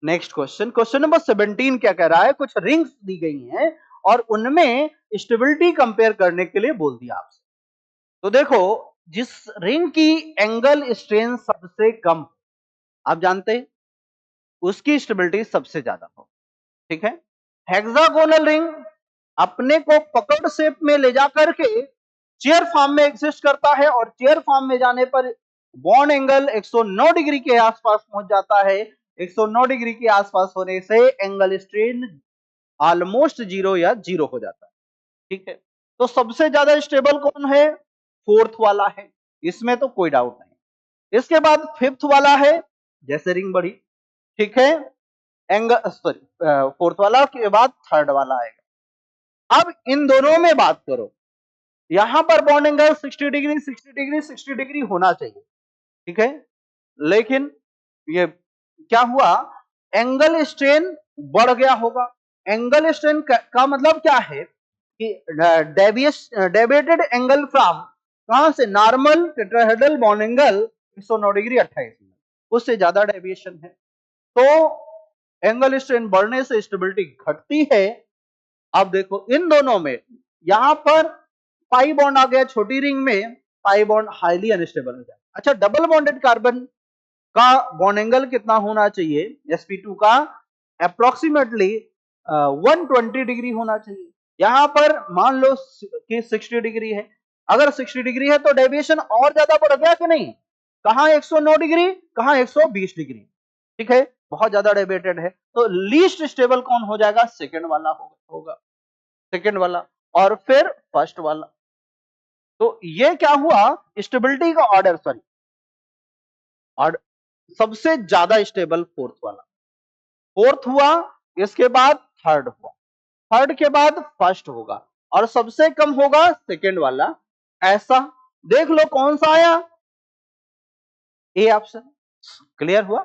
Next question, question number 17 क्या कह रहा है, कुछ रिंग्स दी गई हैं और उनमें स्टेबिलिटी कंपेयर करने के लिए बोल दिया आपसे। तो देखो, जिस रिंग की एंगल स्ट्रेन सबसे कम, आप जानते हैं, उसकी स्टेबिलिटी सबसे ज्यादा हो, ठीक है। हेक्सागोनल रिंग अपने को पकड़ शेप में ले जाकर के चेयर फॉर्म में एग्जिस्ट करता है और चेयर फॉर्म में जाने पर बॉन्ड एंगल 109 डिग्री के आसपास पहुंच जाता है। 109 डिग्री के आसपास होने से एंगल स्ट्रेन ऑलमोस्ट जीरो या जीरो हो जाता है, ठीक है। तो सबसे ज्यादा स्टेबल कौन है, फोर्थ वाला है, इसमें तो कोई डाउट नहीं। इसके बाद फिफ्थ वाला है, जैसे रिंग बढ़ी, ठीक है, एंगल सॉरी फोर्थ वाला के बाद थर्ड वाला आएगा। अब इन दोनों में बात करो, यहां पर bond angle 60 degree 60 degree 60 degree होना चाहिए, ठीक है। लेकिन ये क्या हुआ, एंगल स्ट्रेन बढ़ गया होगा। एंगल स्ट्रेन का मतलब क्या है कि डेविएटेड एंगल फ्रॉम, कहां से, normal tetrahedral bond angle 109 degree 28 minute, उससे ज्यादा डेविएशन है, तो एंगल स्ट्रेन बढ़ने से स्टेबिलिटी घटती है। अब देखो इन दोनों में, यहां पर पाई बॉन्ड आ गया, छोटी रिंग में पाई बॉन्ड हाईली अनस्टेबल हो जाए। अच्छा, डबल बॉन्डेड कार्बन का बॉन्ड एंगल कितना होना चाहिए, sp2 का अप्रोक्सीमेटली 120 डिग्री होना चाहिए। यहां पर मान लो कि 60 डिग्री है, अगर 60 डिग्री है तो डेविएशन और ज्यादा बढ़ गया कि नहीं, कहां 109 डिग्री, कहां 120 डिग्री, ठीक है, बहुत ज्यादा डेविएटेड है। तो लीस्ट स्टेबल कौन हो जाएगा, सेकेंड वाला होगा, सेकेंड वाला, और फिर फर्स्ट वाला। तो ये क्या हुआ, स्टेबिलिटी का ऑर्डर, सॉरी, और सबसे ज्यादा स्टेबल फोर्थ वाला, फोर्थ हुआ, इसके बाद थर्ड हुआ, थर्ड के बाद फर्स्ट होगा, और सबसे कम होगा सेकेंड वाला। ऐसा देख लो कौन सा आया, ए ऑप्शन। क्लियर हुआ।